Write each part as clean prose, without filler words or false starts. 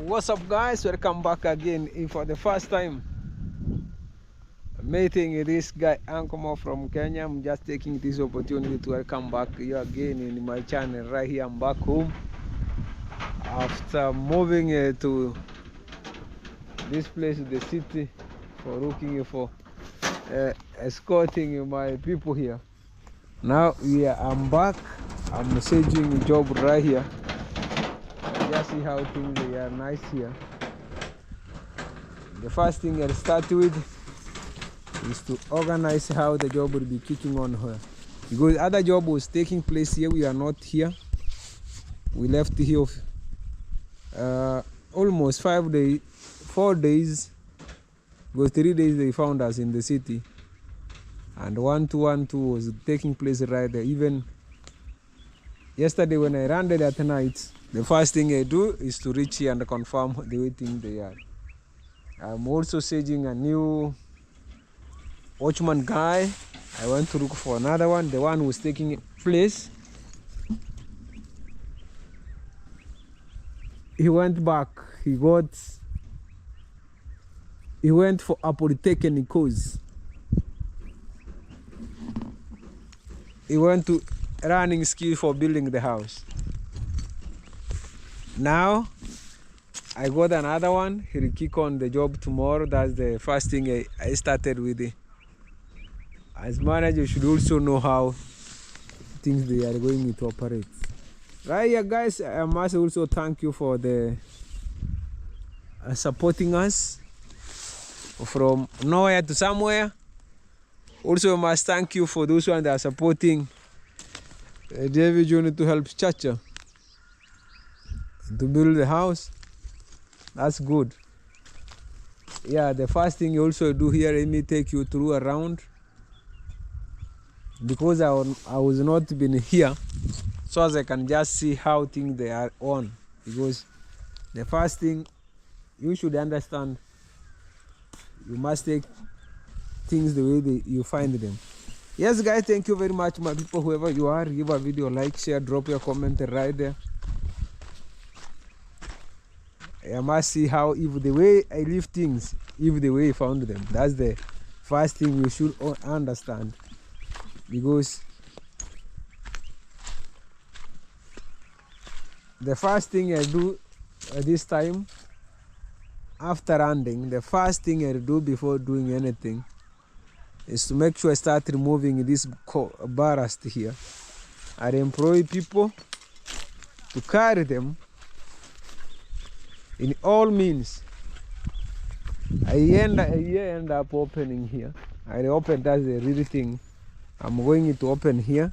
What's up, guys? Welcome back again. If for the first time meeting this guy Ankomo from Kenya, I'm just taking this opportunity to welcome back you again in my channel. Right here, I'm back home after moving to this place, the city, for looking for escorting my people here. Now I'm back. I'm searching a job right here. Just see how things are nice here. The first thing I'll start with is to organize how the job will be kicking on here. Because other job was taking place here, we are not here. We left here almost 4 days, because 3 days they found us in the city. And 1212 was taking place right there. Even yesterday when I landed at night, the first thing I do is to reach here and confirm the way things they are. I'm also searching a new watchman guy. I went to look for another one, the one who's taking place. He went back. He went for a polytechnic course. He went to running skill for building the house. Now I got another one. He'll kick on the job tomorrow. That's the first thing I started with it. As manager, you should also know how things they are going to operate. Right here, guys, I must also thank you for the supporting us from nowhere to somewhere. Also, I must thank you for those ones that are supporting David Jr. to help Chacha to build the house. That's good. Yeah, the first thing you also do here, let me take you through around, because I was not been here, so as I can just see how things they are on. Because the first thing you should understand, you must take things the way you find them. Yes, guys, thank you very much, my people. Whoever you are, give a video a like, share, drop your comment right there. I must see how, if the way I leave things, if the way I found them. That's the first thing you should understand. Because the first thing I do this time, after landing, the first thing I do before doing anything is to make sure I start removing this ballast here. I employ people to carry them in all means. I end up opening here. I open, that's the real thing. I'm going to open here.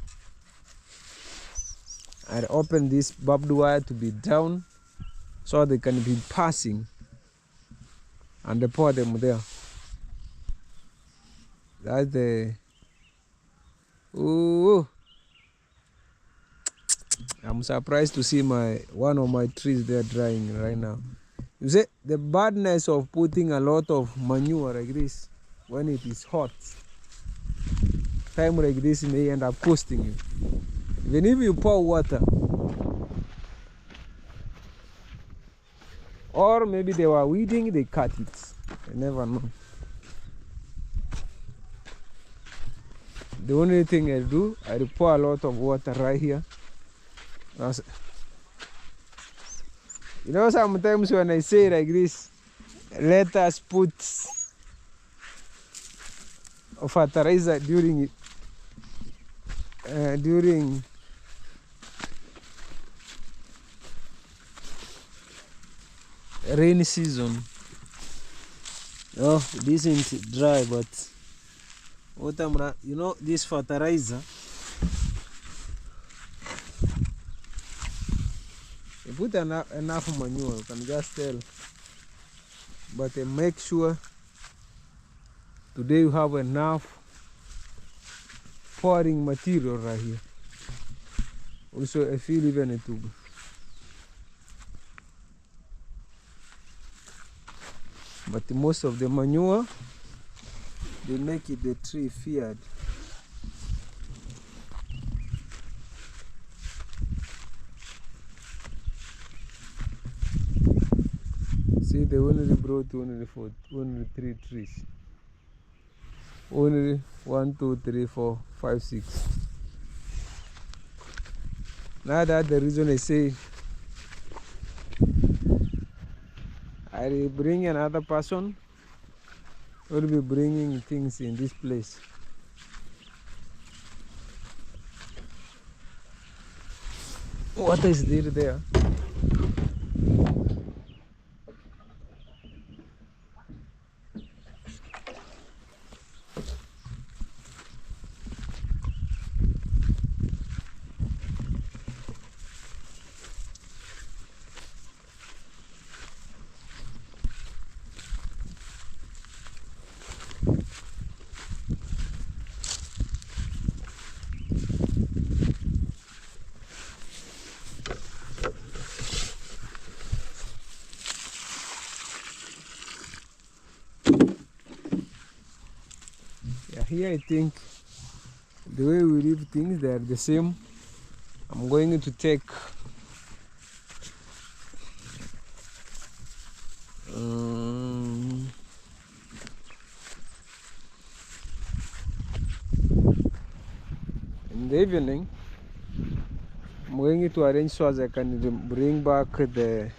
I open this barbed wire to be down so they can be passing, and I pour them there. That's the... Ooh. I'm surprised to see one of my trees there drying right now. You see the badness of putting a lot of manure like this when it is hot. Time like this may end up costing you. Even if you pour water, or maybe they were weeding, they cut it. I never know. The only thing I do, I pour a lot of water right here. You know, sometimes when I say like this, let us put fertilizer during rainy season. Oh, this isn't dry, but what you know, this fertilizer, you put enough manure, you can just tell. But make sure today you have enough pouring material right here. Also, I feel even it too. But most of the manure, they make it the tree feared. See, they only brought only 3 trees. Only 1, 2, 3, 4, 5, 6. Now that's the reason I say I bring another person will be bringing things in this place. What is there? Yeah, here I think the way we leave things, they are the same. I'm going to take in the evening, I'm going to arrange so as I can bring back the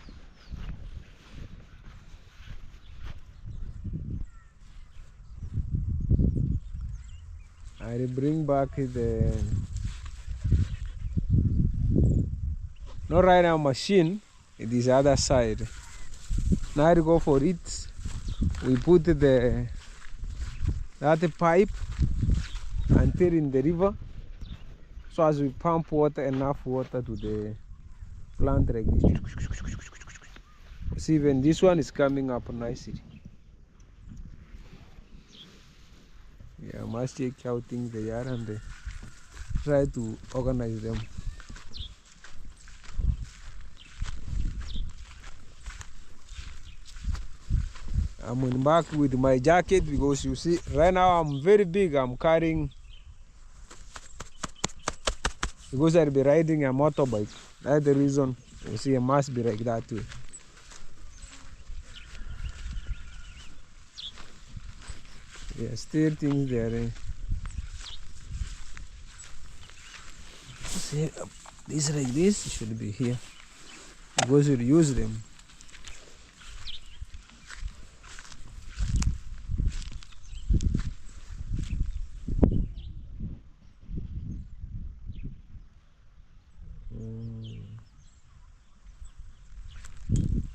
not right now machine, it is other side. Now I go for it. We put that pipe until in the river, so as we pump enough water to the plant like this. See, even this one is coming up nicely. Yeah, I must check how things they are and try to organize them. I'm in back with my jacket because you see right now I'm very big. I'm carrying, because I'll be riding a motorbike. That's the reason you see I must be like that way. Yeah, still things there. See, this like this should be here because we'll use them.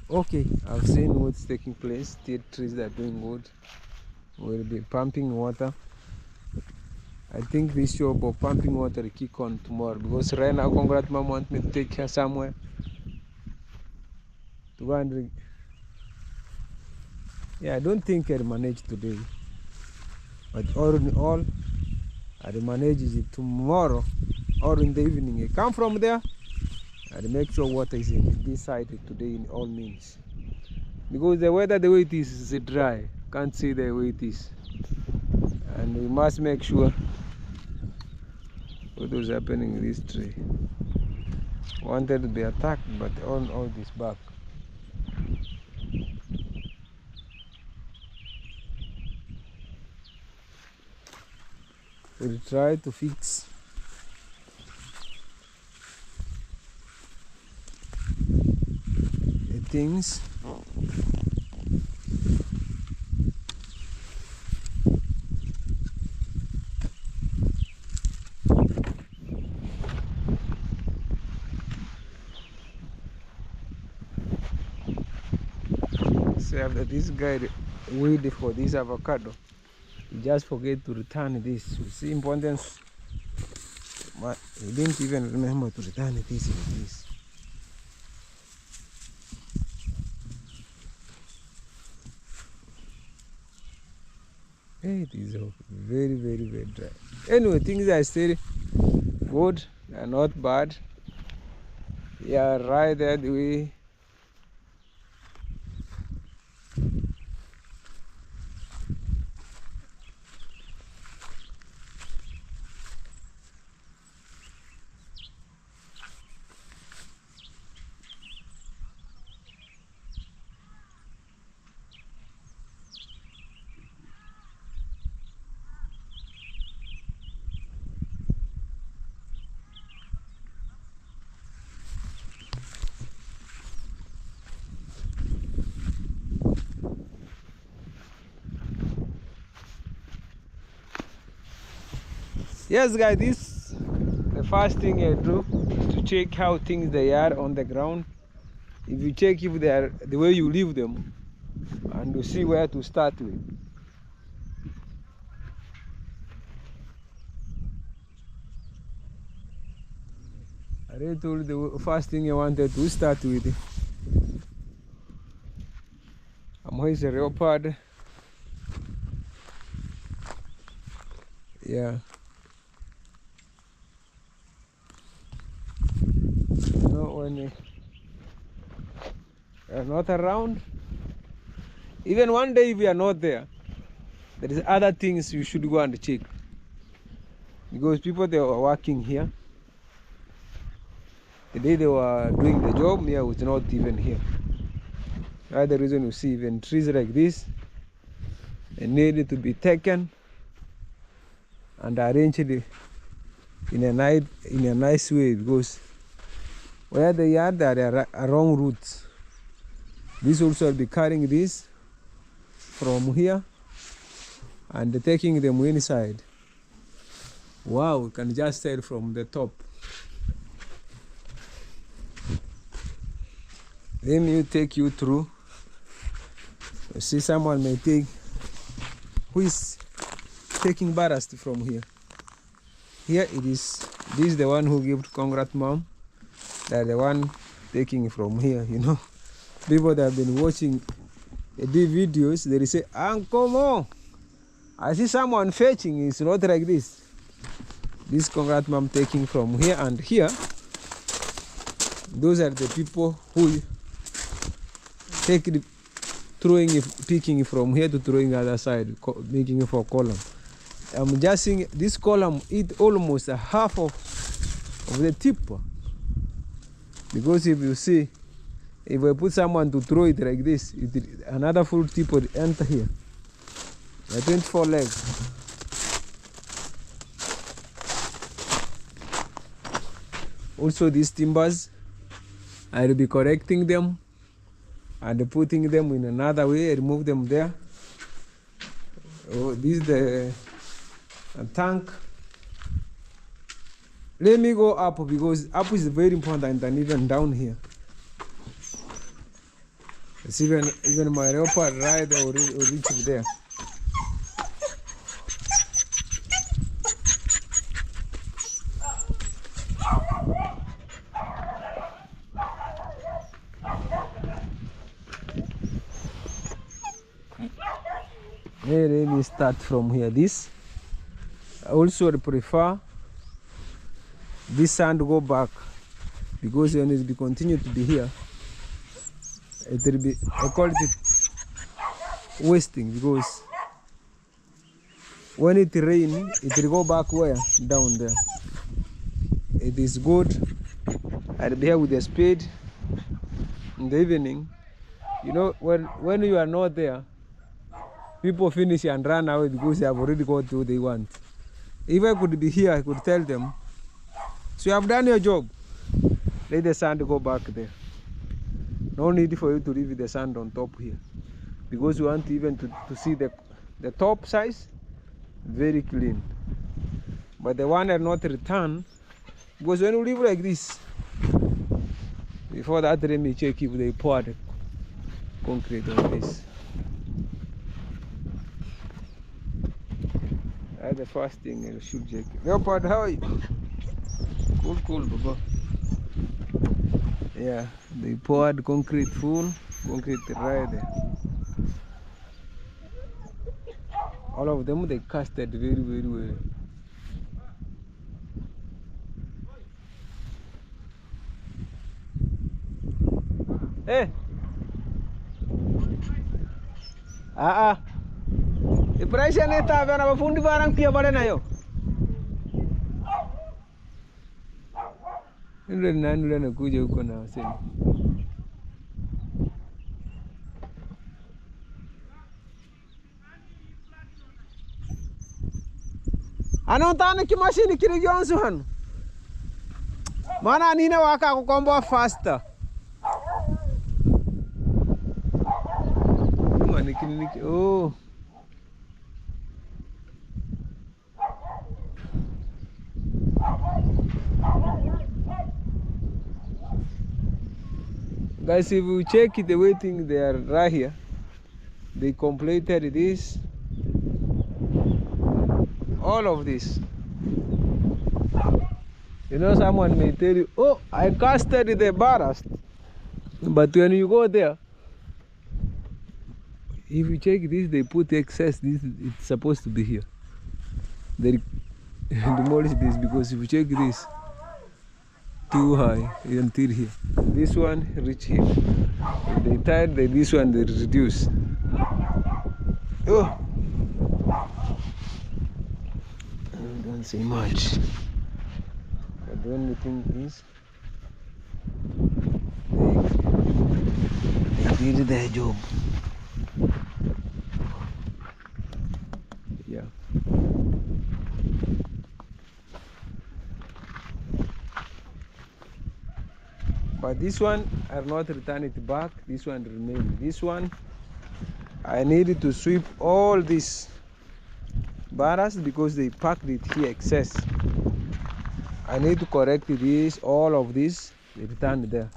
Okay, I've seen what's taking place. Still trees are doing good. We'll be pumping water. I think this job of pumping water will kick on tomorrow because right now Congrats Mom wants me to take her somewhere to go and yeah, I don't think I'll manage today, but all in all I'll manage it tomorrow or in the evening. I come from there, I'll make sure water is in this side today in all means, because the weather the way it is dry, can't see the way it is, and we must make sure what was happening in this tree. Wanted to be attacked, but all this back. We'll try to fix the things. So after this guy waited for this avocado, he just forget to return this. You see importance, but he didn't even remember to return this in this. Hey, it is very, very, very dry. Anyway, things are still good. They are not bad. Yeah, right there the way. Yes, guys, this the first thing I do is to check how things they are on the ground. If you check if they are the way you leave them, and to see where to start with. I already told you the first thing I wanted to start with. I'm hoisting a leopard. Yeah. You know, when you're not around, even one day if we are not there, there is other things you should go and check. Because people they were working here, the day they were doing the job, me I was not even here. That's the reason you see even trees like this, they needed to be taken and arranged in a nice way, because where they are, there are wrong routes. This also will be carrying this from here and taking them inside. Wow, you can just tell from the top. Let me take you through. You see, someone may take who is taking ballast from here. Here it is. This is the one who gave to Congrats mom. They're the one taking from here. You know, people that have been watching the videos, they say, Uncle Mo, I see someone fetching. It's not like this. This Congrats mom taking from here and here. Those are the people who take the picking from here to throwing the other side, making it for column. I'm just seeing this column eat almost a half of the tip. Because if you see, if I put someone to throw it like this, another full tip would enter here. 24 legs. Also these timbers, I will be correcting them and putting them in another way, remove them there. Oh, this is the tank. Let me go up, because up is very important than even down here. It's even my leopard rider will reach there. Let me start from here. This I also prefer this sand go back, because when it will continue to be here, it will be, I call it wasting, because when it rains, it will go back where? Down there. It is good. I'll be here with the spade in the evening. You know, when you are not there, people finish and run away because they have already got what they want. If I could be here, I could tell them, so you have done your job. Let the sand go back there. No need for you to leave the sand on top here, because you want even to see the top size very clean. But the one are not return, because when you leave like this, before that let me check if they poured concrete on this. That's the first thing I should check. Leopard, how are you? Cool, Baba. Yeah, they poured concrete full, concrete right there. All of them, they casted very, very well. Hey! Ipresya neta vana vafundi varankia bale nayo. Ndio nani yule anakuja huko na wasema. Anontana kimashini kiri gyonso hano. Mana nina waka kukomboa faster. Niki. Oh. Guys, if you check it, the way things they are right here, they completed this, all of this. You know, someone may tell you, oh, I casted the ballast. But when you go there, if you check this, they put excess. This it's supposed to be here. They demolish this because if you check this, too high until here. This one reach here. If they tied this one, they reduce. Oh, don't say much. But the only thing is, they did their job. Yeah. But this one, I'll not return it back. This one remain. This one, I needed to sweep all this ballast because they packed it here excess. I need to correct this, all of this, they return there.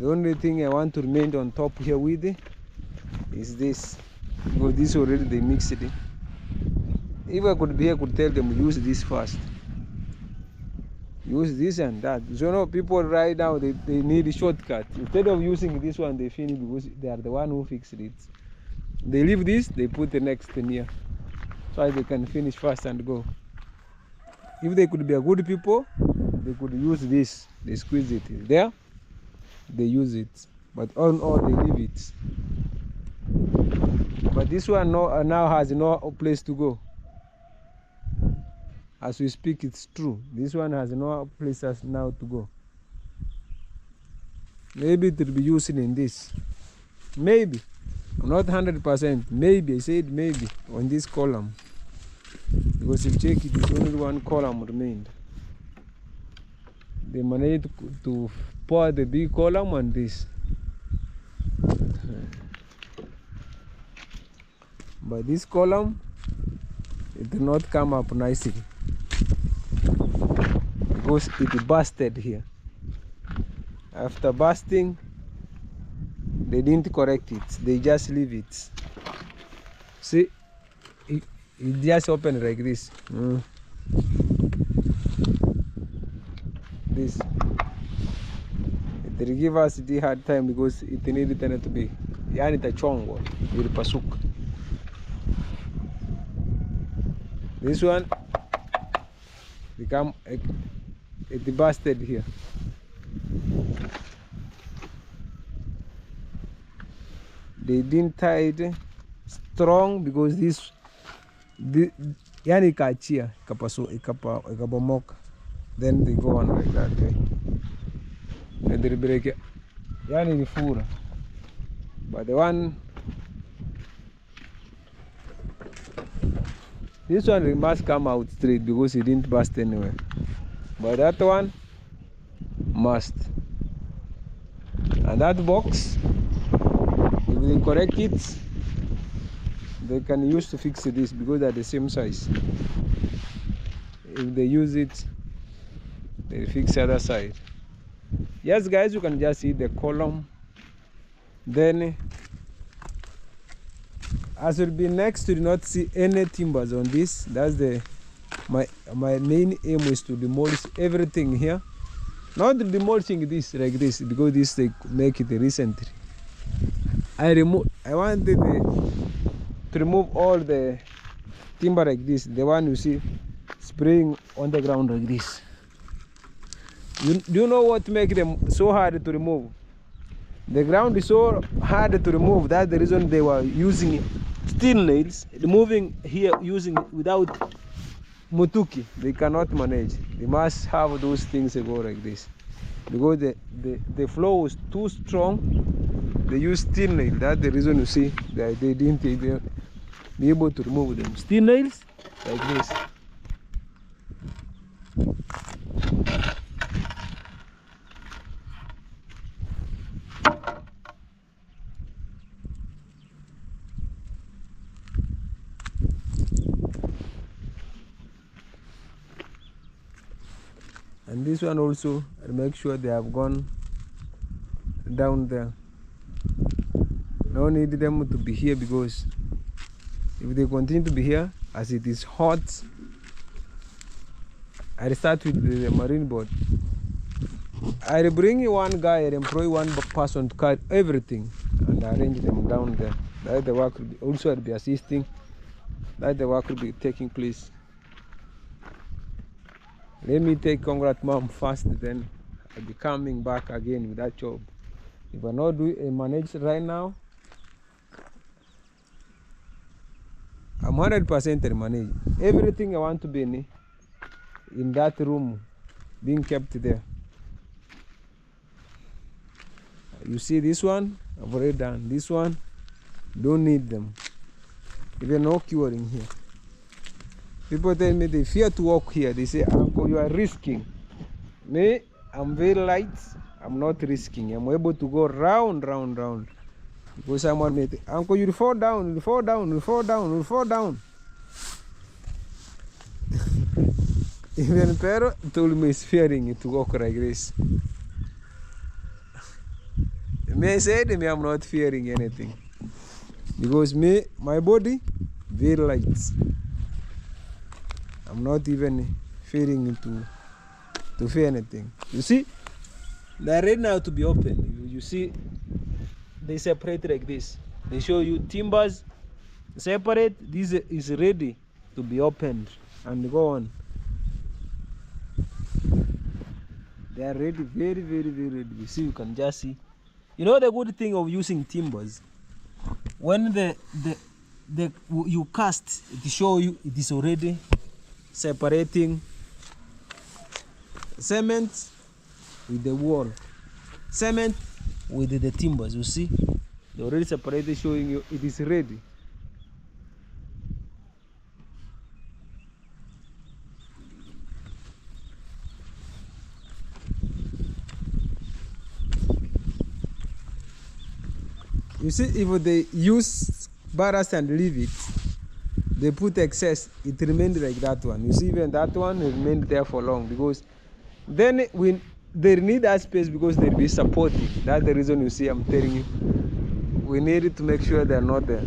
The only thing I want to remain on top here with it is this. Because this already they mixed it. If I could be, I could tell them use this first. Use this and that. So no, people right now they need a shortcut. Instead of using this one, they finish because they are the one who fixed it. They leave this, they put the next near, so they can finish fast and go. If they could be a good people, they could use this. They squeeze it there, they use it. But on all they leave it. But this one now has no place to go. As we speak, it's true. This one has no place now to go. Maybe it will be used in this. Maybe. I'm not 100%. Maybe. I said maybe on this column. Because if you check it, it's only one column remained. They managed to pour the big column on this. But this column, it did not come up nicely. Because it busted here. After busting, they didn't correct it. They just leave it. See, it just opened like this. This. They give us the hard time because it needed to be. Yani itachongwa, ilipasuka. This one become it busted here. They didn't tie it strong because this yani ikachia ikabomoka. Then they go on like that way. And they break it. Yani ni fura. But the one, this one must come out straight because it didn't bust anywhere. But that one must. And that box, if they correct it, they can use to fix this because they're the same size. If they use it, they fix the other side. Yes guys, you can just see the column. Then as will be next, to not see any timbers on this. That's my main aim is to demolish everything here. Not demolishing this like this because this they make it recently. I wanted to remove all the timber like this. The one you see spraying on the ground like this. Do you know what makes them so hard to remove? The ground is so hard to remove. That's the reason they were using steel nails, removing here using without mutuki. They cannot manage. They must have those things go like this. Because the flow is too strong, they use steel nails. That's the reason you see that they didn't be able to remove them. Steel nails like this. And this one also, I'll make sure they have gone down there. No need them to be here, because if they continue to be here, as it is hot, I start with the marine board. I bring one guy, I employ one person to carry everything and arrange them down there. That the work will be, also I'll be assisting, that the work will be taking place. Let me take Congrats Mom first, then I'll be coming back again with that job. If I not do a manage right now, I'm 100% manage. Everything I want to be in that room being kept there. You see this one, I've already done. This one, don't need them. Even no curing here. People tell me they fear to walk here. They say, Uncle, you are risking. Me, I'm very light. I'm not risking. I'm able to go round. Because someone may say, Uncle, you'll fall down, you'll fall down, you'll fall down, you'll fall down. Even Pero told me he's fearing to walk like this. Me said to me, I'm not fearing anything. Because me, my body, very light. I'm not even fearing to fear anything. You see, they're ready now to be open. You see, they separate like this. They show you timbers separate. This is ready to be opened and go on. They are ready, very ready. You see, you can just see. You know the good thing of using timbers, when you cast, it show you it is already separating cement with the wall, cement with the timbers. You see, they already separated, showing you it is ready. You see, if they use ballast and leave it, they put excess, it remained like that one. You see, even that one remained there for long, because then when they need that space, because they'll be supporting. That's the reason you see I'm telling you, we need to make sure they're not there.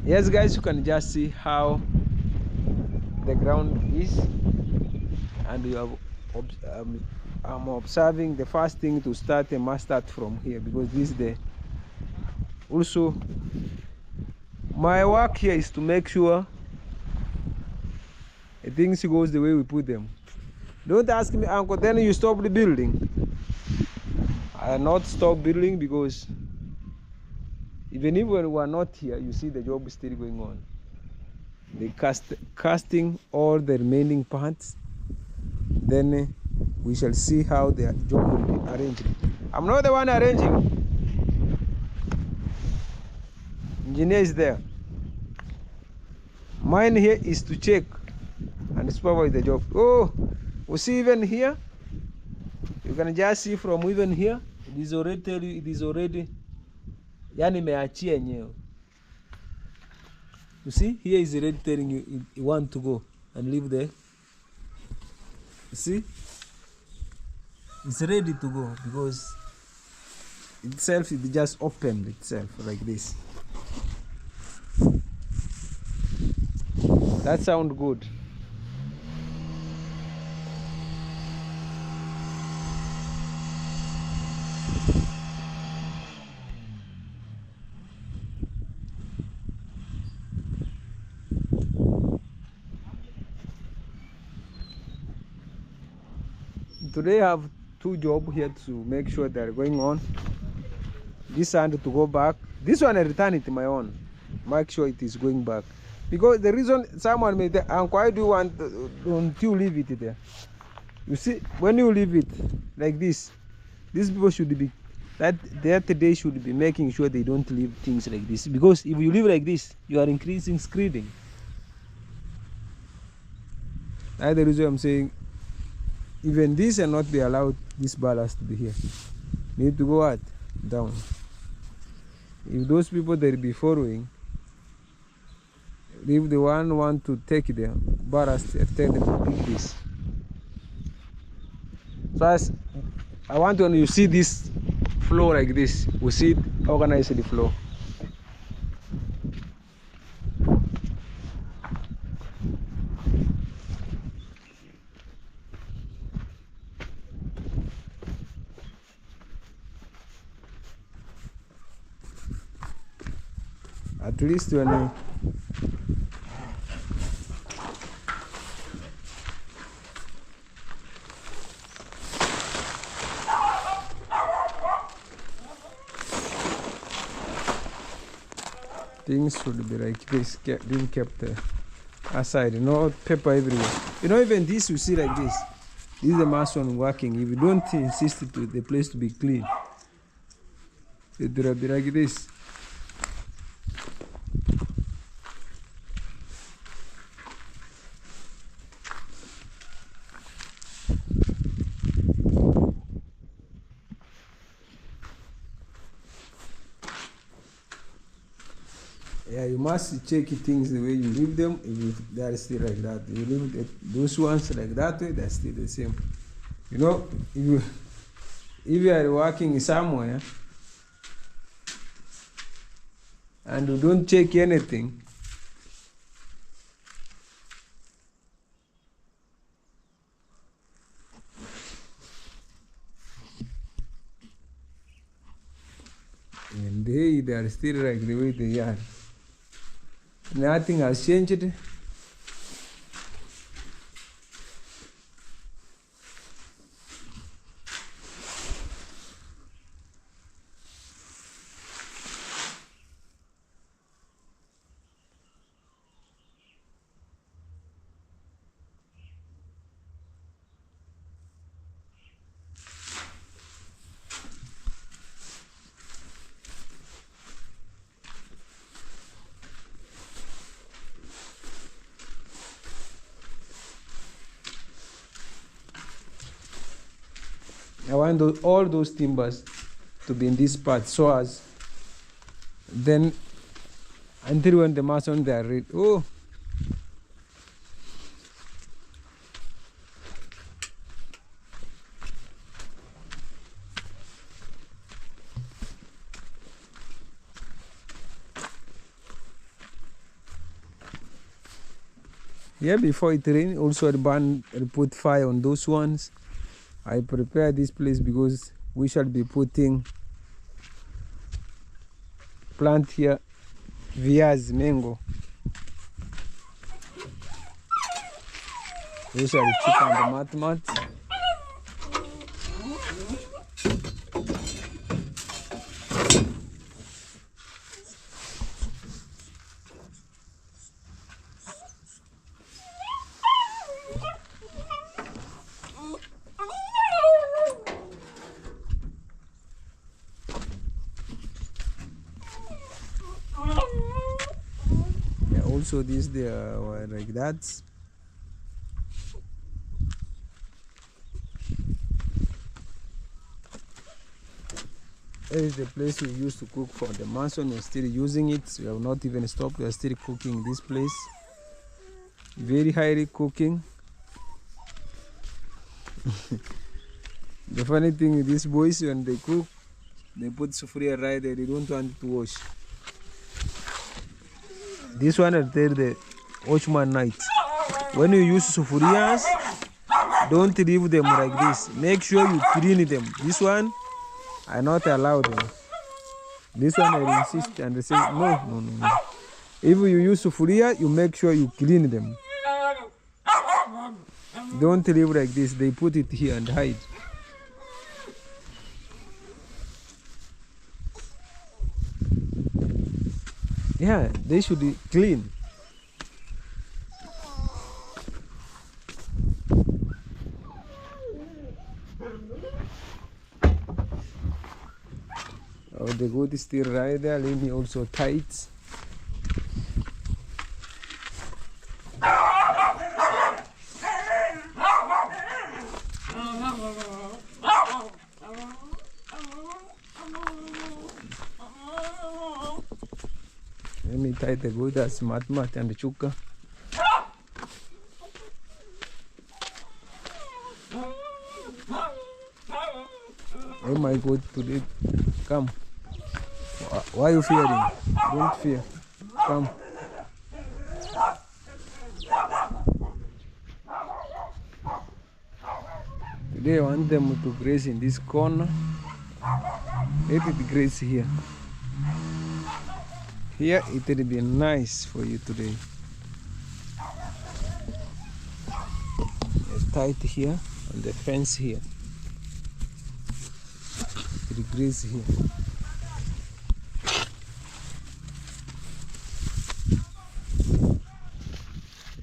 Yes, guys, you can just see how the ground is, and you have I'm observing the first thing to start. I must start from here, because this is the also my work here is to make sure things goes the way we put them. Don't ask me, Uncle, then you stop the building. I not stop building, because even if we are not here, you see the job is still going on. They casting all the remaining parts, then we shall see how the job will be arranged. I'm not the one arranging. Engineer is there. Mine here is to check and supervise the job. Oh, we see even here. You can just see from even here. It is already tell you, it is already. Yani meachia yenyewe. You see, here is already telling you you want to go and leave there. You see? It's ready to go, because itself it just opened itself like this. That sounds good. Today I have two jobs here to make sure they're going on. This hand to go back. This one I return it my own. Make sure it is going back. Because the reason someone may say, Uncle, why do you want, don't you leave it there? You see, when you leave it like this, these people should be, that they should be making sure they don't leave things like this. Because if you leave like this, you are increasing screening. That's the reason I'm saying, even this will not be allowed, this ballast to be here. Need to go out, down. If those people that will be following, if the one want to take the ballast, tell them to pick this. So as I want when you see this flow like this, we see it organize the flow. At least when you things should be like this, being kept aside, no pepper everywhere. Even this you see like this. This is the mason working. If you don't insist to the place to be clean, it will be like this. Yeah, you must check things the way you leave them. If they are still like that, you leave those ones like that way, they're still the same. If you are working somewhere and you don't check anything, and they are still like the way they are. Nothing has changed. I want all those timbers to be in this part, so as then until when the mason they are ready. Oh, yeah, before it rain, also I put fire on those ones. I prepare this place because we shall be putting plant here viaz mango. We shall chip on the mat. Also this they are like that. This is the place we used to cook for the mason. We're still using it. We have not even stopped. We are still cooking this place. Very highly cooking. The funny thing, these boys when they cook, they put sufuria right there. They don't want it to wash. This one is there, the watchman night. When you use sufurias, don't leave them like this. Make sure you clean them. This one, I not allow them. This one I insist and they say no. If you use sufuria, you make sure you clean them. Don't leave like this. They put it here and hide. Yeah, they should be clean. Oh, the goat is still right there. Let me also tight. Let me tie the goat as mat and the chuka. my God, today, come. Why are you fearing? Don't fear. Come. Today I want them to graze in this corner. Let it graze here. Here it will be nice for you today. It's tight here on the fence here. It will graze here.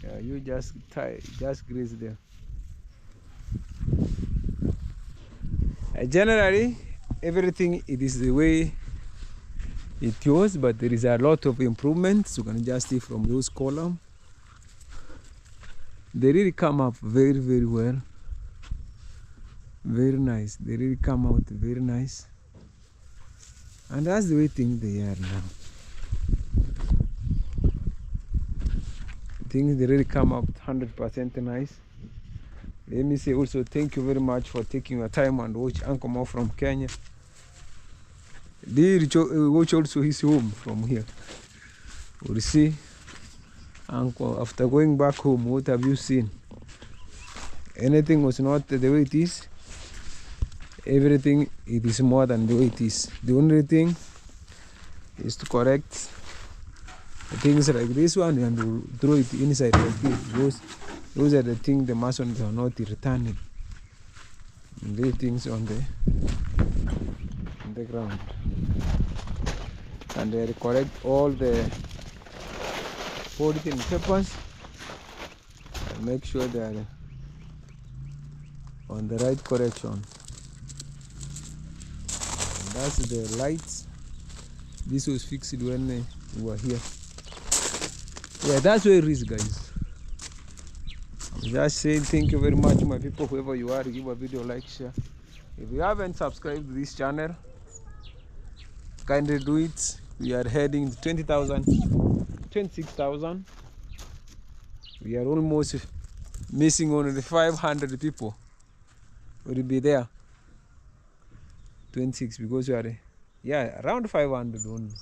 Yeah, you just graze there. Generally, everything it is the way it was, but there is a lot of improvements. You can just see from those columns. They really come up very, very well. Very nice. They really come out very nice. And that's the way things they are now. Things they really come up 100% nice. Let me say also thank you very much for taking your time and watch Uncle Mo from Kenya. They watch also his home from here. We'll see. Uncle, after going back home, what have you seen? Anything was not the way it is. Everything it is more than the way it is. The only thing is to correct things like this one and throw it inside like this. Those are the things the masons are not returning. These things on the ground. And they correct all the polythene papers and make sure they are on the right correction. And that's the lights. This was fixed when we were here. Yeah, that's where it is, guys. Just saying thank you very much, my people, whoever you are. Give a video like, share. If you haven't subscribed to this channel, kindly do it. We are heading to 26,000. We are almost missing only 500 people. Will be there 26 because we are around 500 only.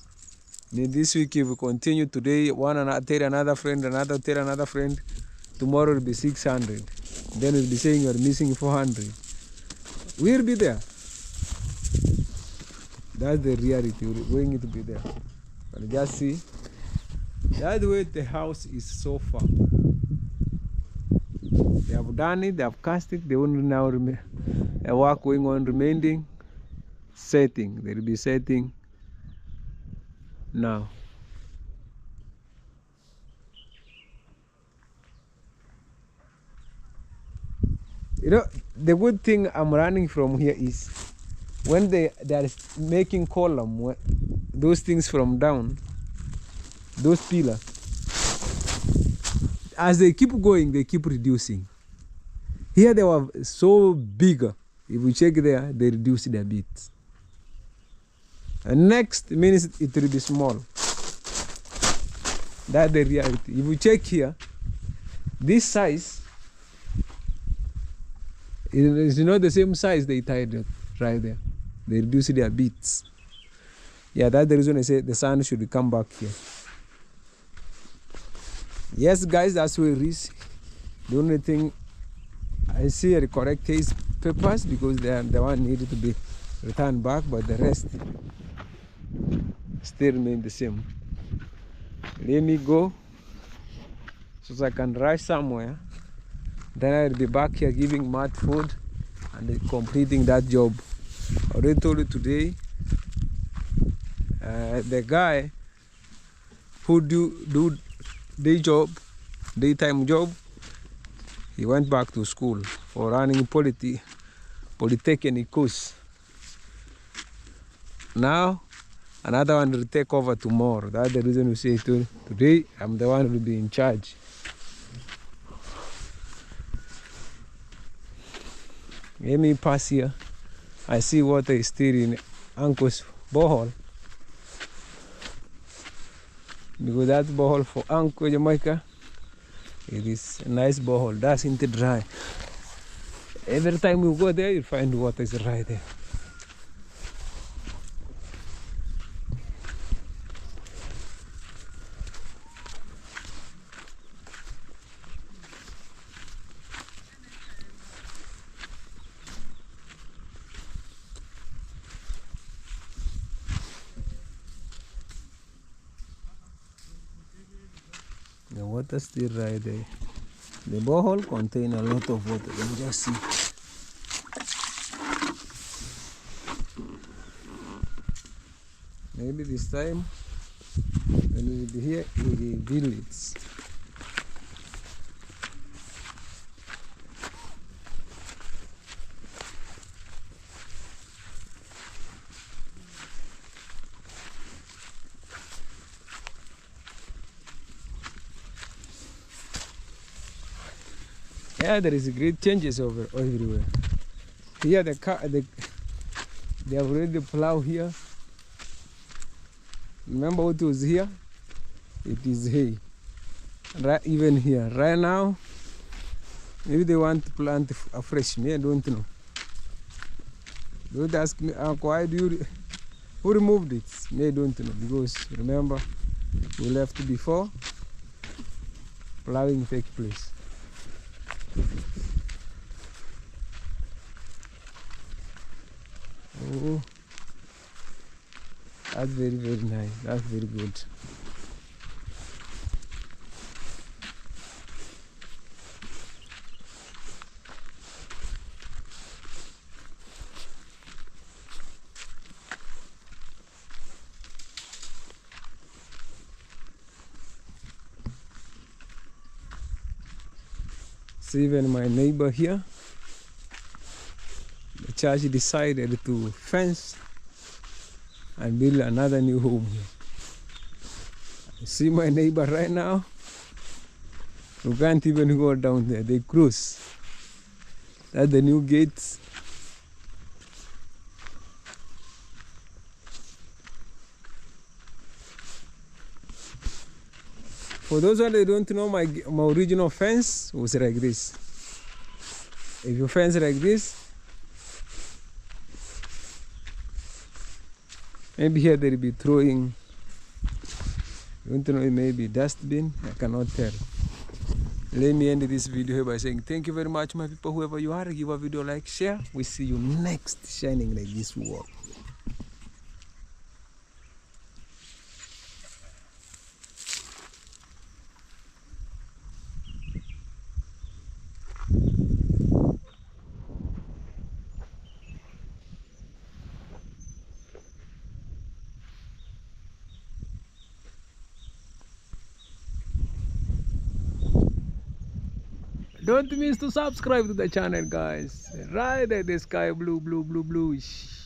Then this week if we continue today, tell another friend, tell another friend. Tomorrow will be 600. Then we'll be saying you are missing 400. We'll be there. That's the reality. We're going to be there. But just see, that's the way the house is so far. They have done it, they have cast it, they only now a work going on remaining setting. They will be setting now. You know, the good thing I'm running from here is when they are making column, those things from down, those pillars, as they keep going, they keep reducing. Here they were so big. If we check there, they reduced it a bit. And next means it will be small. That's the reality. If we check here, this size is not the same size they tied right there. They reduced it a bit. Yeah, that's the reason I say the sun should come back here. Yes, guys, that's where it is. The only thing I see are correct case papers because they are the one needed to be returned back, but the rest still remain the same. Let me go so I can rush somewhere. Then I'll be back here giving Matt food and completing that job. I already told you today, the guy who do daytime job, he went back to school for running polytechnic course. Now another one will take over tomorrow. That's the reason we say today I'm the one who will be in charge. Let me pass here. I see water is still in Uncle's borehole. Because that borehole for Uncle Jamaica, it is a nice borehole. That's into dry. Every time you go there, you find water is right there. The water still right there. The borehole contain a lot of water. Let me just see. Maybe this time when we will be here, we will build it. Yeah, there is great changes over everywhere. Here they have already plow here. Remember what was here? It is hay. Right, even here. Right now, maybe they want to plant afresh. Me, I don't know. Don't ask me, why do you, who removed it? Me, I don't know. Because remember, we left before plowing take place. Oh, that's very, very nice. That's very good. See, even my neighbor here, the church decided to fence and build another new home here. See my neighbor right now, you can't even go down there, they close. That's the new gates. For those who don't know, my original fence was like this. If you fence like this, maybe here they'll be throwing, you don't know, maybe dustbin, I cannot tell. Let me end this video here by saying thank you very much, my people, whoever you are. Give a video a like, share. We see you next Shining Like This World. Don't miss to subscribe to the channel, guys. Right at the sky blue, blue, blue, bluish.